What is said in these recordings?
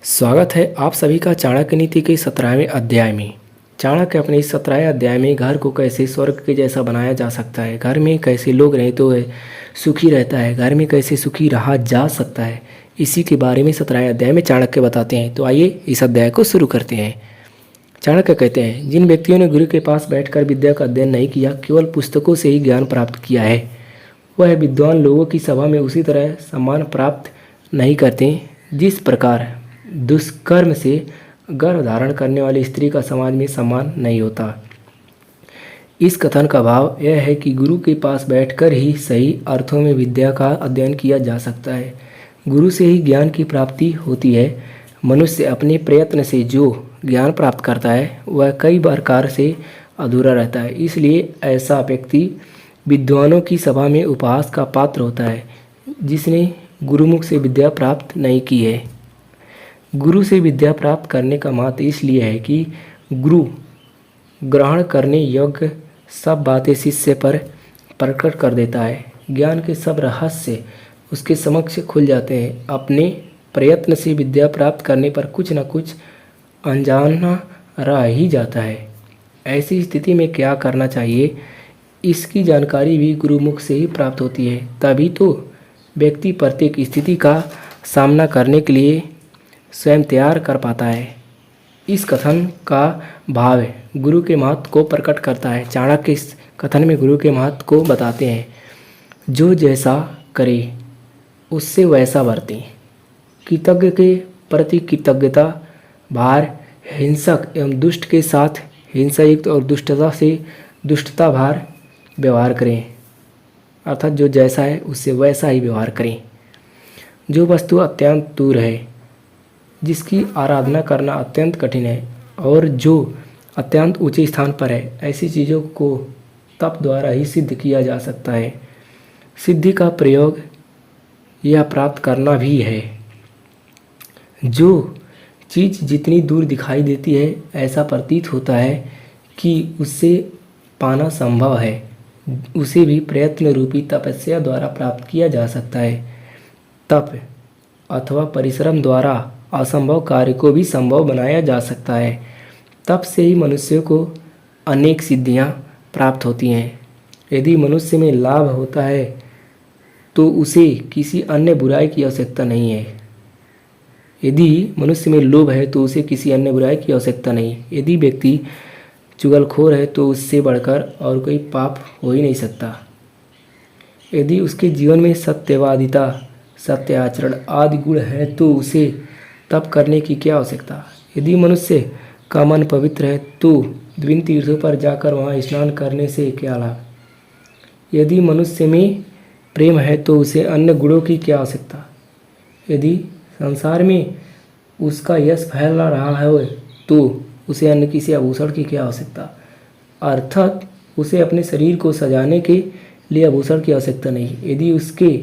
स्वागत है आप सभी का चाणक्य नीति के 17वें अध्याय में। चाणक्य अपने इस 17वें अध्याय में घर को कैसे स्वर्ग के जैसा बनाया जा सकता है, घर में कैसे लोग रहे तो सुखी रहता है, घर में कैसे सुखी रहा जा सकता है, इसी के बारे में 17वें अध्याय में चाणक्य बताते हैं। तो आइए इस अध्याय को शुरू करते हैं। चाणक्य कहते हैं, जिन व्यक्तियों ने गुरु के पास बैठकर विद्या का अध्ययन नहीं किया, केवल पुस्तकों से ही ज्ञान प्राप्त किया है, वह विद्वान लोगों की सभा में उसी तरह सम्मान प्राप्त नहीं करते जिस प्रकार दुष्कर्म से गर्भ धारण करने वाली स्त्री का समाज में सम्मान नहीं होता। इस कथन का भाव यह है कि गुरु के पास बैठकर ही सही अर्थों में विद्या का अध्ययन किया जा सकता है। गुरु से ही ज्ञान की प्राप्ति होती है। मनुष्य अपने प्रयत्न से जो ज्ञान प्राप्त करता है वह कई प्रकार से अधूरा रहता है। इसलिए ऐसा व्यक्ति विद्वानों की सभा में उपहास का पात्र होता है जिसने गुरुमुख से विद्या प्राप्त नहीं की है। गुरु से विद्या प्राप्त करने का महत्व इसलिए है कि गुरु ग्रहण करने योग्य सब बातें शिष्य पर प्रकट कर देता है। ज्ञान के सब रहस्य उसके समक्ष खुल जाते हैं। अपने प्रयत्न से विद्या प्राप्त करने पर कुछ न कुछ अनजाना रह ही जाता है। ऐसी स्थिति में क्या करना चाहिए, इसकी जानकारी भी गुरुमुख से ही प्राप्त होती है। तभी तो व्यक्ति प्रत्येक स्थिति का सामना करने के लिए स्वयं तैयार कर पाता है। इस कथन का भाव गुरु के महत्व को प्रकट करता है। चाणक्य इस कथन में गुरु के महत्व को बताते हैं। जो जैसा करे उससे वैसा बरते, कृतज्ञ के प्रति कृतज्ञता भार, हिंसक एवं दुष्ट के साथ हिंसायुक्त और दुष्टता से दुष्टता भार व्यवहार करें, अर्थात जो जैसा है उससे वैसा ही व्यवहार करें। जो वस्तु अत्यंत दूर है, जिसकी आराधना करना अत्यंत कठिन है और जो अत्यंत ऊंचे स्थान पर है, ऐसी चीज़ों को तप द्वारा ही सिद्ध किया जा सकता है। सिद्धि का प्रयोग यह प्राप्त करना भी है। जो चीज़ जितनी दूर दिखाई देती है, ऐसा प्रतीत होता है कि उससे पाना संभव है, उसे भी प्रयत्न रूपी तपस्या द्वारा प्राप्त किया जा सकता है। तप अथवा परिश्रम द्वारा असंभव कार्य को भी संभव बनाया जा सकता है। तप से ही मनुष्य को अनेक सिद्धियां प्राप्त होती हैं। यदि मनुष्य में लाभ होता है तो उसे किसी अन्य बुराई की आवश्यकता नहीं है। यदि मनुष्य में लोभ है तो उसे किसी अन्य बुराई की आवश्यकता नहीं। यदि व्यक्ति चुगलखोर है तो उससे बढ़कर और कोई पाप हो ही नहीं सकता। यदि उसके जीवन में सत्यवादिता, सत्य आचरण आदि गुण है तो उसे तप करने की क्या आवश्यकता। यदि मनुष्य का मन पवित्र है तो विभिन्न तीर्थों पर जाकर वहाँ स्नान करने से क्या लाभ। यदि मनुष्य में प्रेम है तो उसे अन्य गुणों की क्या आवश्यकता। यदि संसार में उसका यश फैल रहा है तो उसे अन्य किसी आभूषण की क्या आवश्यकता। अर्थात उसे अपने शरीर को सजाने के लिए आभूषण की आवश्यकता नहीं। यदि उसके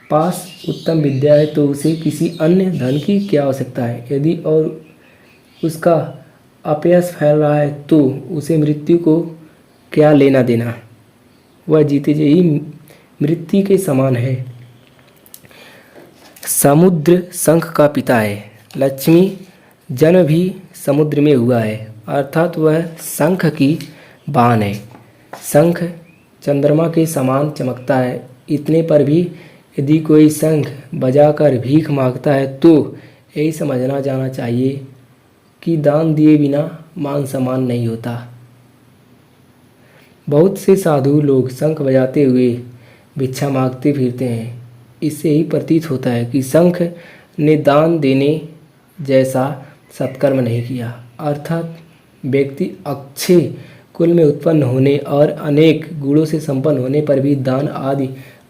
पास उत्तम विद्या है तो उसे किसी अन्य धन की क्या आवश्यकता है। यदि और उसका अपयश फैल रहा है तो उसे मृत्यु को क्या लेना देना, वह जीते जी ही मृत्यु के समान है। समुद्र शंख का पिता है, लक्ष्मी जन्म भी समुद्र में हुआ है, अर्थात वह शंख की बाण है। शंख चंद्रमा के समान चमकता है। इतने पर भी यदि कोई शंख बजाकर भीख मांगता है तो यही समझना जाना चाहिए कि दान दिए बिना मान सम्मान नहीं होता। बहुत से साधु लोग शंख बजाते हुए भिक्षा मांगते फिरते हैं। इससे ही प्रतीत होता है कि शंख ने दान देने जैसा सत्कर्म नहीं किया। अर्थात व्यक्ति अच्छे कुल में उत्पन्न होने और अनेक गुणों से संपन्न होने पर भी दान आदि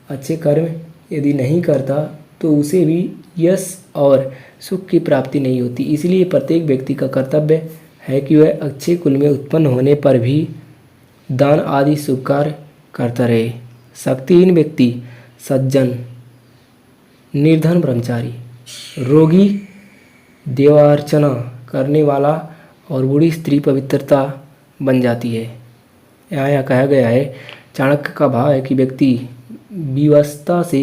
अच्छे कर्म यदि नहीं करता तो उसे भी यश और सुख की प्राप्ति नहीं होती। इसलिए प्रत्येक व्यक्ति का कर्तव्य है कि वह अच्छे कुल में उत्पन्न होने पर भी दान आदि शुभ कार्य करता रहे। शक्तिहीन व्यक्ति, सज्जन, निर्धन ब्रह्मचारी, रोगी देवार्चना करने वाला और बूढ़ी स्त्री पवित्रता बन जाती है। यहाँ यह कहा गया है, चाणक्य का भाव है कि व्यक्ति विवशता से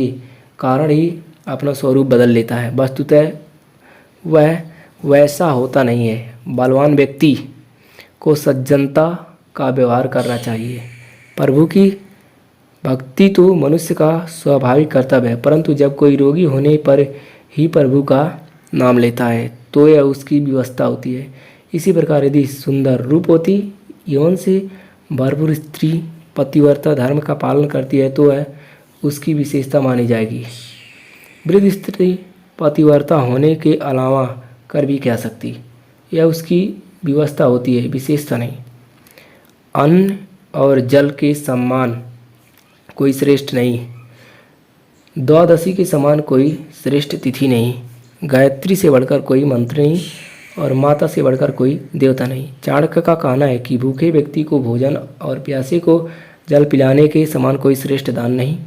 कारण ही अपना स्वरूप बदल लेता है। वस्तुतः वह वैसा होता नहीं है। बलवान व्यक्ति को सज्जनता का व्यवहार करना चाहिए। प्रभु की भक्ति तो मनुष्य का स्वाभाविक कर्तव्य है, परंतु जब कोई रोगी होने पर ही प्रभु का नाम लेता है तो यह उसकी व्यवस्था होती है। इसी प्रकार यदि सुंदर रूपवती यौन से भरपूर स्त्री पतिव्रता धर्म का पालन करती है तो वह उसकी विशेषता मानी जाएगी। वृद्ध स्त्री पतिव्रता होने के अलावा कर भी क्या सकती, यह उसकी व्यवस्था होती है, विशेषता नहीं। अन्न और जल के सम्मान कोई श्रेष्ठ नहीं, द्वादशी के समान कोई श्रेष्ठ तिथि नहीं, गायत्री से बढ़कर कोई मंत्र नहीं और माता से बढ़कर कोई देवता नहीं। चाणक्य का कहना है कि भूखे व्यक्ति को भोजन और प्यासे को जल पिलाने के समान कोई श्रेष्ठ दान नहीं।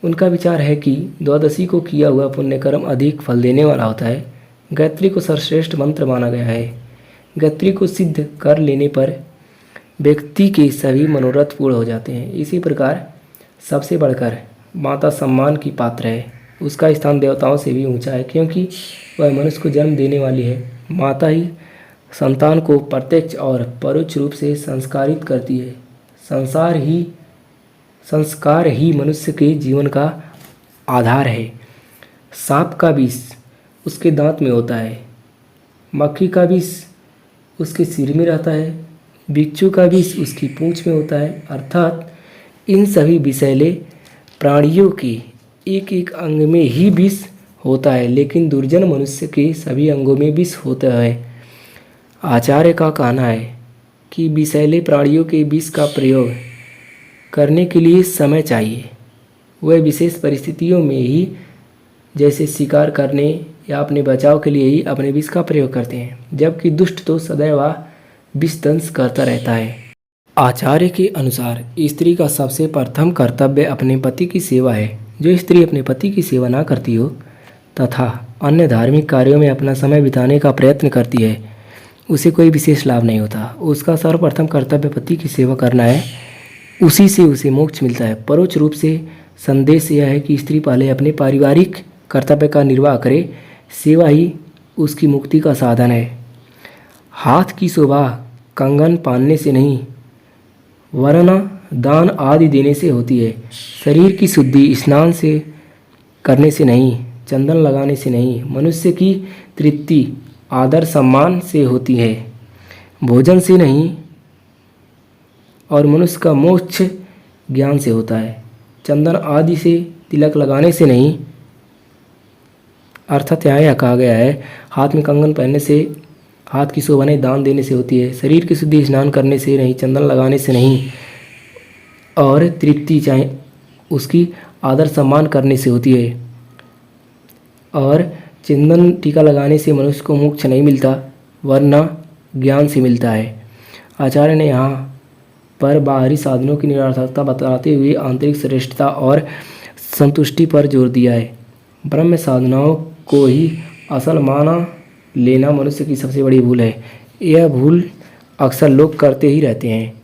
उनका विचार है कि द्वादशी को किया हुआ पुण्यकर्म अधिक फल देने वाला होता है। गायत्री को सर्वश्रेष्ठ मंत्र माना गया है। गायत्री को सिद्ध कर लेने पर व्यक्ति के सभी मनोरथ पूर्ण हो जाते हैं। इसी प्रकार सबसे बढ़कर माता सम्मान की पात्र है। उसका स्थान देवताओं से भी ऊंचा है, क्योंकि वह मनुष्य को जन्म देने वाली है। माता ही संतान को प्रत्यक्ष और परोक्ष रूप से संस्कारित करती है। संस्कार ही मनुष्य के जीवन का आधार है। सांप का विष उसके दांत में होता है, मक्खी का विष उसके सिर में रहता है, बिच्छू का विष उसकी पूंछ में होता है। अर्थात इन सभी विषैले प्राणियों के एक एक अंग में ही विष होता है, लेकिन दुर्जन मनुष्य के सभी अंगों में विष होता है। आचार्य का कहना है कि विषैले प्राणियों के विष का प्रयोग करने के लिए समय चाहिए। वह विशेष परिस्थितियों में ही, जैसे शिकार करने या अपने बचाव के लिए ही अपने विष का प्रयोग करते हैं, जबकि दुष्ट तो सदैव विष दंश करता रहता है। आचार्य के अनुसार स्त्री का सबसे प्रथम कर्तव्य अपने पति की सेवा है। जो स्त्री अपने पति की सेवा ना करती हो तथा अन्य धार्मिक कार्यों में अपना समय बिताने का प्रयत्न करती है, उसे कोई विशेष लाभ नहीं होता। उसका सर्वप्रथम कर्तव्य पति की सेवा करना है, उसी से उसे मोक्ष मिलता है। परोक्ष रूप से संदेश यह है कि स्त्री पहले अपने पारिवारिक कर्तव्य का निर्वाह करे, सेवा ही उसकी मुक्ति का साधन है। हाथ की शोभा कंगन पहनने से नहीं, वरना दान आदि देने से होती है। शरीर की शुद्धि स्नान से करने से नहीं, चंदन लगाने से नहीं, मनुष्य की तृप्ति आदर सम्मान से होती है, भोजन से नहीं, और मनुष्य का मोक्ष ज्ञान से होता है। चंदन आदि से, तिलक लगाने से नहीं। अर्थात यहाँ यह कहा गया है, हाथ में कंगन पहनने से हाथ की शोभा नहीं, दान देने से होती है। शरीर की शुद्धि स्नान करने से नहीं, चंदन लगाने से नहीं, और तृप्ति चाहे उसकी आदर सम्मान करने से होती है। और चंदन टीका लगाने से मनुष्य को मोक्ष नहीं मिलता, वरना ज्ञान से मिलता है। आचार्य ने यहाँ पर बाहरी साधनों की निरर्थकता बताते हुए आंतरिक श्रेष्ठता और संतुष्टि पर जोर दिया है। ब्रह्म साधनाओं को ही असल माना लेना मनुष्य की सबसे बड़ी भूल है। यह भूल अक्सर लोग करते ही रहते हैं।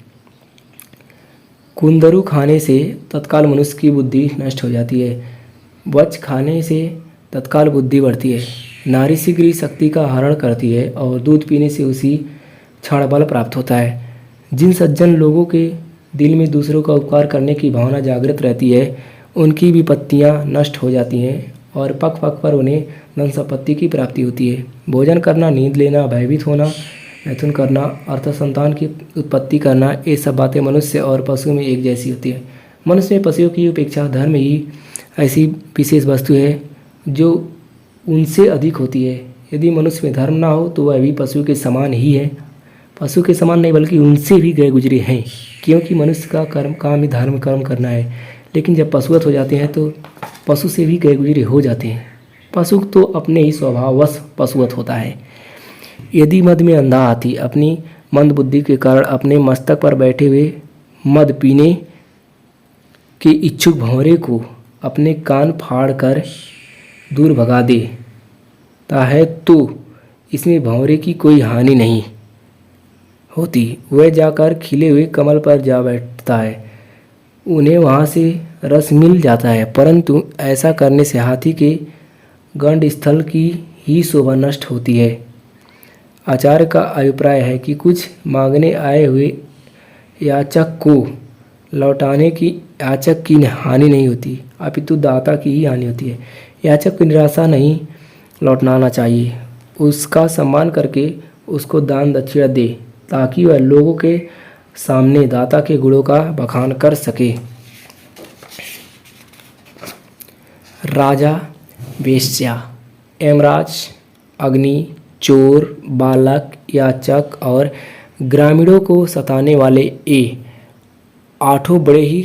कुंदरू खाने से तत्काल मनुष्य की बुद्धि नष्ट हो जाती है, वच खाने से तत्काल बुद्धि बढ़ती है, नारी शीघ्र शक्ति का हरण करती है और दूध पीने से उसी क्षण बल प्राप्त होता है। जिन सज्जन लोगों के दिल में दूसरों का उपकार करने की भावना जागृत रहती है, उनकी विपत्तियाँ नष्ट हो जाती हैं और पग पग पर उन्हें धन संपत्ति की प्राप्ति होती है। भोजन करना, नींद लेना, भयभीत होना, मैथुन करना, अर्थ संतान की उत्पत्ति करना, ये सब बातें मनुष्य और पशु में एक जैसी होती है। मनुष्य में पशुओं की उपेक्षा धर्म ही ऐसी विशेष वस्तु है जो उनसे अधिक होती है। यदि मनुष्य में धर्म ना हो तो वह भी पशु के समान ही है। पशु के समान नहीं बल्कि उनसे भी गए गुजरे हैं, क्योंकि मनुष्य का काम ही धर्म कर्म करना है। लेकिन जब पशुवत हो जाते हैं तो पशु से भी गए गुजरे हो जाते हैं। पशु तो अपने ही स्वभाववश पशुवत होता है। यदि मद में अंधा हाथी अपनी मंद बुद्धि के कारण अपने मस्तक पर बैठे हुए मद पीने के इच्छुक भंवरे को अपने कान फाड़ कर दूर भगा देता है तो इसमें भंवरे की कोई हानि नहीं होती। वह जाकर खिले हुए कमल पर जा बैठता है, उन्हें वहाँ से रस मिल जाता है। परंतु ऐसा करने से हाथी के गंड स्थल की ही शोभा नष्ट होती है। आचार्य का अभिप्राय है कि कुछ मांगने आए हुए याचक को लौटाने की याचक की हानि नहीं होती, अपितु दाता की ही हानि होती है। याचक को निराशा नहीं लौटाना चाहिए, उसका सम्मान करके उसको दान दक्षिणा दे, ताकि वह लोगों के सामने दाता के गुणों का बखान कर सके। राजा, वेश्या, यमराज, अग्नि, चोर, बालक, याचक और ग्रामीणों को सताने वाले ये आठों बड़े ही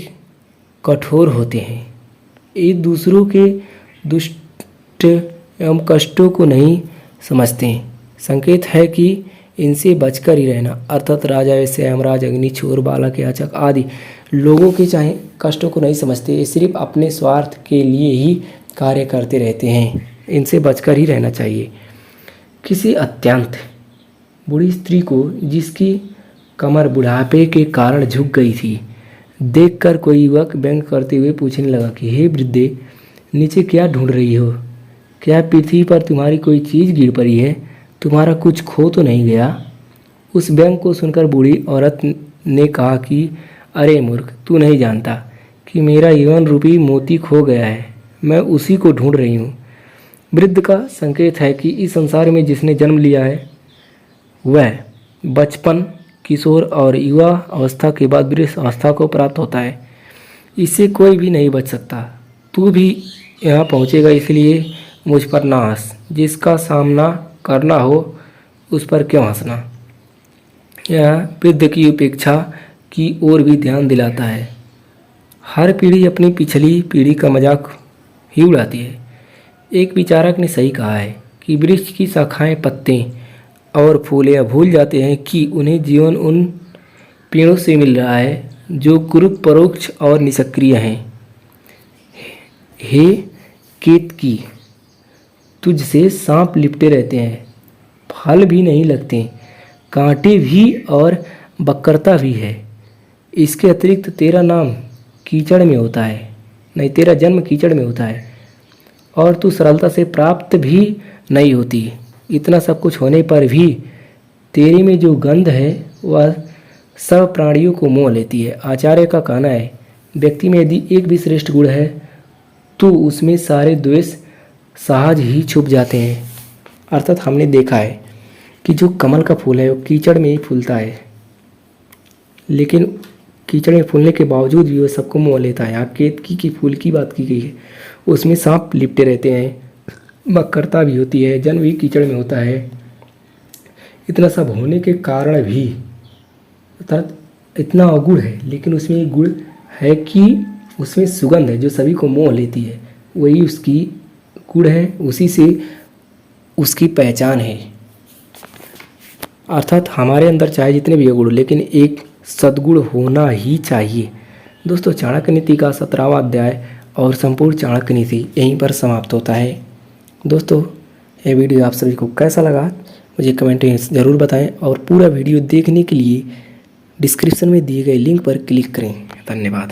कठोर होते हैं। ये दूसरों के दुष्ट एवं कष्टों को नहीं समझते। संकेत है कि इनसे बचकर ही रहना, अर्थात राजा, वैसे यमराज, अग्नि, चोर, बालक, याचक आदि लोगों के चाहे कष्टों को नहीं समझते। ये सिर्फ अपने स्वार्थ के लिए ही कार्य करते रहते हैं, इनसे बचकर ही रहना चाहिए। किसी अत्यंत बूढ़ी स्त्री को, जिसकी कमर बुढ़ापे के कारण झुक गई थी, देखकर कोई युवक व्यंग करते हुए पूछने लगा कि हे वृद्धे, नीचे क्या ढूंढ रही हो? क्या पृथ्वी पर तुम्हारी कोई चीज़ गिर पड़ी है? तुम्हारा कुछ खो तो नहीं गया? उस व्यंग को सुनकर बूढ़ी औरत ने कहा कि अरे मूर्ख, तू नहीं जानता कि मेरा जीवन रूपी मोती खो गया है, मैं उसी को ढूंढ रही हूँ। वृद्ध का संकेत है कि इस संसार में जिसने जन्म लिया है वह बचपन, किशोर और युवा अवस्था के बाद वृद्ध अवस्था को प्राप्त होता है। इससे कोई भी नहीं बच सकता। तू भी यहाँ पहुँचेगा, इसलिए मुझ पर ना हंस। जिसका सामना करना हो उस पर क्यों हंसना। यह वृद्ध की उपेक्षा की ओर भी ध्यान दिलाता है। हर पीढ़ी अपनी पिछली पीढ़ी का मजाक ही उड़ाती है। एक विचारक ने सही कहा है कि वृक्ष की शाखाएं, पत्ते और फूल यह भूल जाते हैं कि उन्हें जीवन उन पेड़ों से मिल रहा है जो कुरूप, परोक्ष और निष्क्रिय हैं। हे केतकी, तुझसे सांप लिपटे रहते हैं, फल भी नहीं लगते, कांटे भी और बकरता भी है। इसके अतिरिक्त तेरा नाम कीचड़ में होता है, नहीं, तेरा जन्म कीचड़ में होता है और तू सरलता से प्राप्त भी नहीं होती। इतना सब कुछ होने पर भी तेरे में जो गंध है वह सब प्राणियों को मोह लेती है। आचार्य का कहना है, व्यक्ति में यदि एक भी श्रेष्ठ गुण है तो उसमें सारे द्वेष सहज ही छुप जाते हैं। अर्थात हमने देखा है कि जो कमल का फूल है वो कीचड़ में ही फूलता है, लेकिन कीचड़ में फूलने के बावजूद भी वह सबको मोह लेता है। यहाँ केतकी की फूल की बात की गई है, उसमें सांप लिपटे रहते हैं, मकरता भी होती है, जन्म भी कीचड़ में होता है। इतना सब होने के कारण भी अर्थात इतना अवगुण है, लेकिन उसमें एक गुण है कि उसमें सुगंध है जो सभी को मोह लेती है। वही उसकी गुण है, उसी से उसकी पहचान है। अर्थात हमारे अंदर चाहे जितने भी गुण, लेकिन एक सद्गुण होना ही चाहिए। दोस्तों, चाणक्य नीति का 17वां अध्याय और संपूर्ण चाणक्य नीति यहीं पर समाप्त होता है। दोस्तों, यह वीडियो आप सभी को कैसा लगा मुझे कमेंट में ज़रूर बताएं और पूरा वीडियो देखने के लिए डिस्क्रिप्शन में दिए गए लिंक पर क्लिक करें। धन्यवाद।